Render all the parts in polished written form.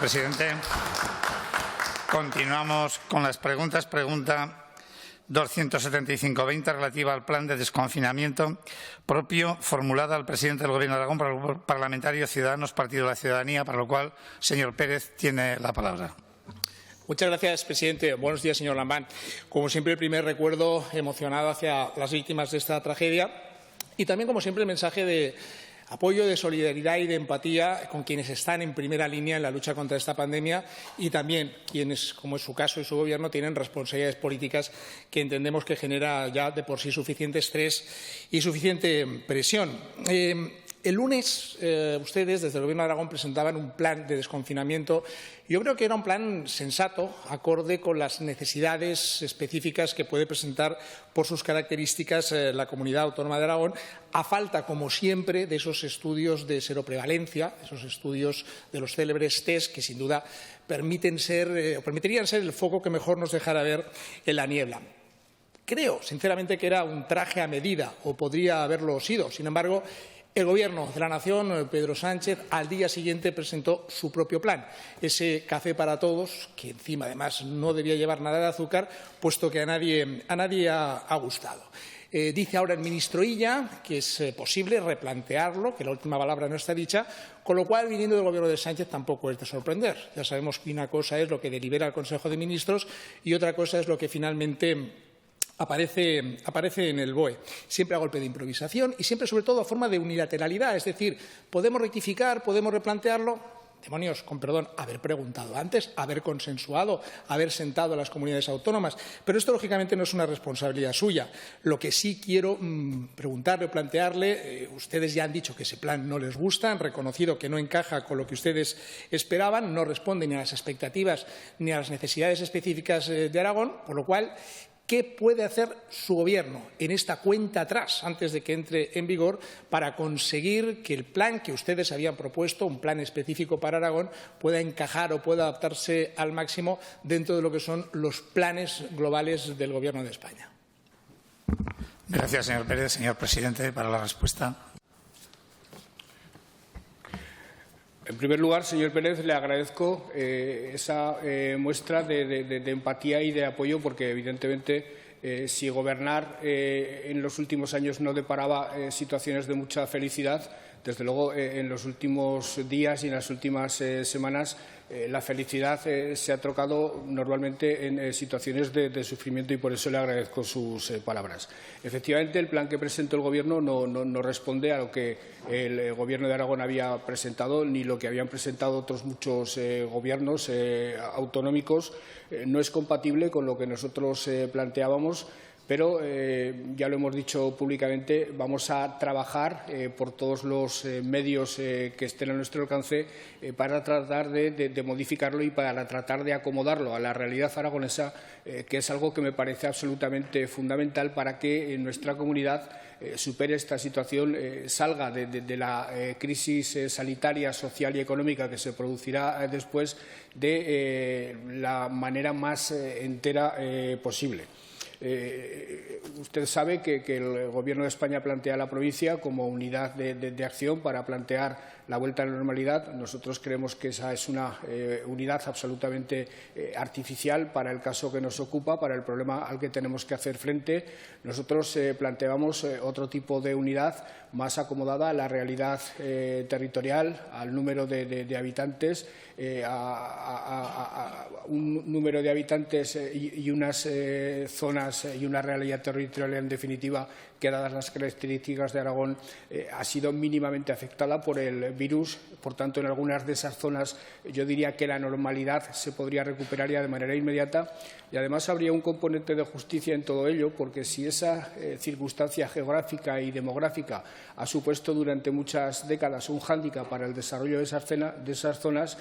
presidente. Continuamos con las preguntas. Pregunta 275-20 relativa al plan de desconfinamiento propio formulada al presidente del Gobierno de Aragón por el parlamentario Ciudadanos Partido de la Ciudadanía, para lo cual, señor Pérez, tiene la palabra. Muchas gracias, presidente. Buenos días, señor Lambán. Como siempre, el primer recuerdo emocionado hacia las víctimas de esta tragedia y también, como siempre, el mensaje de apoyo, de solidaridad y de empatía con quienes están en primera línea en la lucha contra esta pandemia y también quienes, como es su caso y su Gobierno, tienen responsabilidades políticas que entendemos que genera ya de por sí suficiente estrés y suficiente presión. El lunes ustedes, desde el Gobierno de Aragón, presentaban un plan de desconfinamiento. Yo creo que era un plan sensato, acorde con las necesidades específicas que puede presentar por sus características la Comunidad Autónoma de Aragón, a falta, como siempre, de esos estudios de seroprevalencia, esos estudios de los célebres test que, sin duda, permitirían ser el foco que mejor nos dejara ver en la niebla. Creo, sinceramente, que era un traje a medida, o podría haberlo sido. Sin embargo, el Gobierno de la Nación, Pedro Sánchez, al día siguiente presentó su propio plan, ese café para todos, que encima además no debía llevar nada de azúcar, puesto que a nadie ha gustado. Dice ahora el ministro Illa que es posible replantearlo, que la última palabra no está dicha, con lo cual, viniendo del Gobierno de Sánchez, tampoco es de sorprender. Ya sabemos que una cosa es lo que delibera el Consejo de Ministros y otra cosa es lo que finalmente aparece en el BOE, siempre a golpe de improvisación y siempre, sobre todo, a forma de unilateralidad. Es decir, podemos rectificar, podemos replantearlo. Demonios, con perdón, haber preguntado antes, haber consensuado, haber sentado a las comunidades autónomas. Pero esto, lógicamente, no es una responsabilidad suya. Lo que sí quiero preguntarle o plantearle, ustedes ya han dicho que ese plan no les gusta, han reconocido que no encaja con lo que ustedes esperaban, no responde ni a las expectativas ni a las necesidades específicas de Aragón, por lo cual, ¿qué puede hacer su Gobierno en esta cuenta atrás, antes de que entre en vigor, para conseguir que el plan que ustedes habían propuesto, un plan específico para Aragón, pueda encajar o pueda adaptarse al máximo dentro de lo que son los planes globales del Gobierno de España? Gracias, señor Pérez. Señor presidente, para la respuesta. En primer lugar, señor Pérez, le agradezco esa muestra de empatía y de apoyo, porque evidentemente si gobernar en los últimos años no deparaba situaciones de mucha felicidad, desde luego en los últimos días y en las últimas semanas la felicidad se ha trocado normalmente en situaciones de sufrimiento, y por eso le agradezco sus palabras. Efectivamente, el plan que presentó el Gobierno no responde a lo que el Gobierno de Aragón había presentado, ni lo que habían presentado otros muchos gobiernos autonómicos. No es compatible con lo que nosotros planteábamos. Pero, ya lo hemos dicho públicamente, vamos a trabajar por todos los medios que estén a nuestro alcance para tratar de modificarlo y para tratar de acomodarlo a la realidad aragonesa, que es algo que me parece absolutamente fundamental para que nuestra comunidad supere esta situación, salga de la crisis sanitaria, social y económica que se producirá después de la manera más entera posible. Usted sabe que el Gobierno de España plantea a la provincia como unidad de acción para plantear la vuelta a la normalidad. Nosotros creemos que esa es una unidad absolutamente artificial para el caso que nos ocupa, para el problema al que tenemos que hacer frente. Nosotros planteamos otro tipo de unidad más acomodada a la realidad territorial, al número de habitantes, a un número de habitantes y unas zonas y una realidad territorial, en definitiva, que, dadas las características de Aragón, ha sido mínimamente afectada por el virus. Por tanto, en algunas de esas zonas yo diría que la normalidad se podría recuperar ya de manera inmediata. Y además habría un componente de justicia en todo ello, porque si esa circunstancia geográfica y demográfica ha supuesto durante muchas décadas un hándicap para el desarrollo de esas zonas,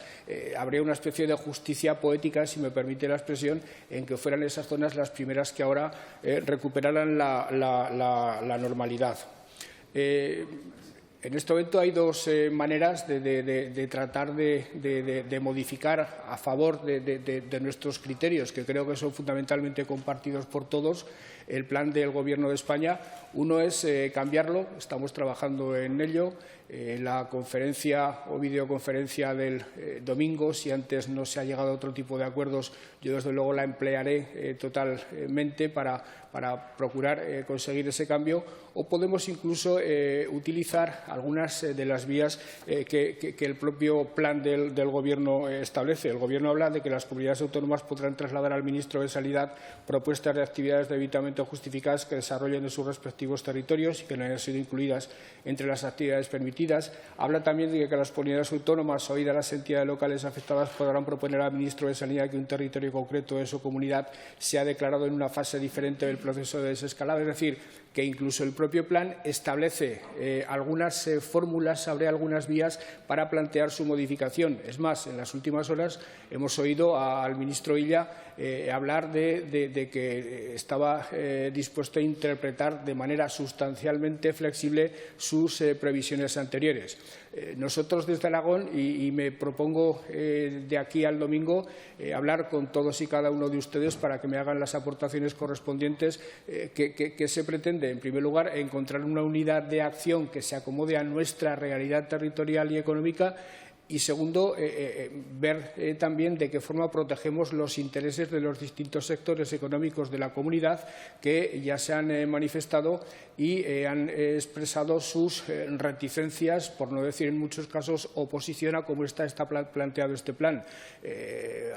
habría una especie de justicia poética, si me permite la expresión, en que fueran esas zonas las primeras que ahora recuperaran la normalidad. En este momento hay dos maneras de tratar de modificar a favor de nuestros criterios, que creo que son fundamentalmente compartidos por todos, el plan del Gobierno de España. Uno es cambiarlo, estamos trabajando en ello. La conferencia o videoconferencia del domingo, si antes no se ha llegado a otro tipo de acuerdos, yo desde luego la emplearé totalmente para procurar conseguir ese cambio, o podemos incluso utilizar algunas de las vías que el propio plan del Gobierno establece. El Gobierno habla de que las comunidades autónomas podrán trasladar al ministro de Sanidad propuestas de actividades debidamente justificadas que desarrollen en sus respectivos territorios y que no hayan sido incluidas entre las actividades permitidas. Habla también de que las comunidades autónomas, oídas las entidades locales afectadas, podrán proponer al ministro de Sanidad que un territorio concreto de su comunidad sea declarado en una fase diferente del proceso de desescalada. Es decir, que incluso el propio plan establece algunas fórmulas, abre algunas vías para plantear su modificación. Es más, en las últimas horas hemos oído al ministro Illa hablar de que estaba dispuesto a interpretar de manera sustancialmente flexible sus previsiones anteriores. Nosotros desde Aragón, y me propongo de aquí al domingo hablar con todos y cada uno de ustedes para que me hagan las aportaciones correspondientes, que se pretende, en primer lugar, encontrar una unidad de acción que se acomode a nuestra realidad territorial y económica. Y segundo, ver también de qué forma protegemos los intereses de los distintos sectores económicos de la comunidad que ya se han manifestado y han expresado sus reticencias, por no decir en muchos casos oposición a cómo está planteado este plan.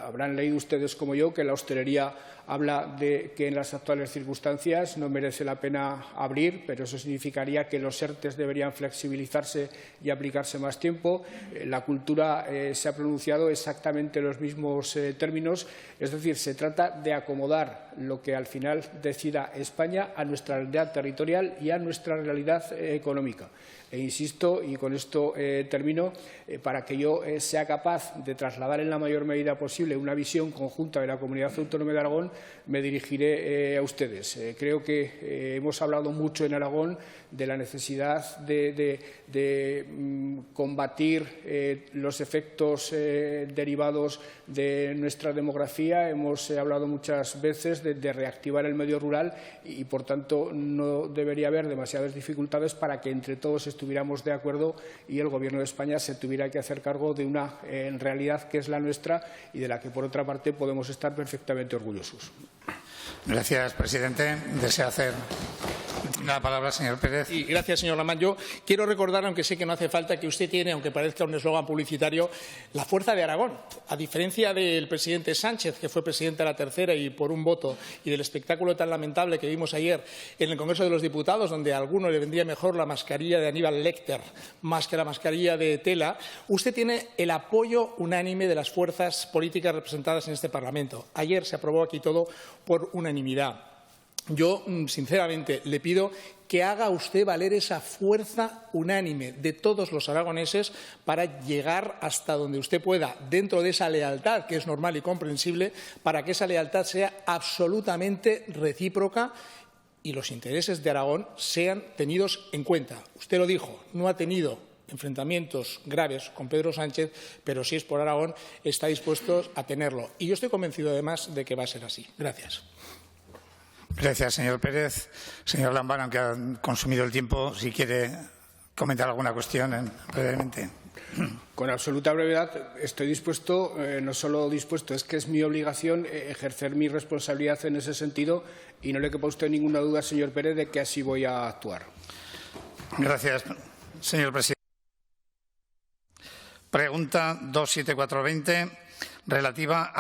Habrán leído ustedes como yo que la hostelería habla de que en las actuales circunstancias no merece la pena abrir, pero eso significaría que los ERTE deberían flexibilizarse y aplicarse más tiempo. La cultura se ha pronunciado exactamente en los mismos términos. Es decir, se trata de acomodar lo que al final decida España a nuestra realidad territorial y a nuestra realidad económica. E insisto, y con esto termino, para que yo sea capaz de trasladar en la mayor medida posible una visión conjunta de la Comunidad Autónoma de Aragón, me dirigiré a ustedes. Creo que hemos hablado mucho en Aragón de la necesidad de combatir los efectos derivados de nuestra demografía. Hemos hablado muchas veces de reactivar el medio rural y, por tanto, no debería haber demasiadas dificultades para que entre todos estuviéramos de acuerdo y el Gobierno de España se tuviera que hacer cargo de una realidad que es la nuestra y de la que, por otra parte, podemos estar perfectamente orgullosos. Gracias, presidente. ¿Desea hacer la palabra, señor Pérez? Y gracias, señor Lamán. Yo quiero recordar, aunque sé que no hace falta, que usted tiene, aunque parezca un eslogan publicitario, la fuerza de Aragón. A diferencia del presidente Sánchez, que fue presidente de la tercera y por un voto, y del espectáculo tan lamentable que vimos ayer en el Congreso de los Diputados, donde a alguno le vendría mejor la mascarilla de Aníbal Lecter más que la mascarilla de tela, usted tiene el apoyo unánime de las fuerzas políticas representadas en este Parlamento. Ayer se aprobó aquí todo por unanimidad. Yo, sinceramente, le pido que haga usted valer esa fuerza unánime de todos los aragoneses para llegar hasta donde usted pueda, dentro de esa lealtad, que es normal y comprensible, para que esa lealtad sea absolutamente recíproca y los intereses de Aragón sean tenidos en cuenta. Usted lo dijo, no ha tenido enfrentamientos graves con Pedro Sánchez, pero si es por Aragón, está dispuesto a tenerlo. Y yo estoy convencido, además, de que va a ser así. Gracias. Gracias, señor Pérez. Señor Lambán, aunque ha consumido el tiempo, si quiere comentar alguna cuestión brevemente. Con absoluta brevedad, estoy dispuesto, no solo dispuesto, es que es mi obligación ejercer mi responsabilidad en ese sentido y no le quepa a usted ninguna duda, señor Pérez, de que así voy a actuar. Gracias, señor presidente. Pregunta 27420, relativa al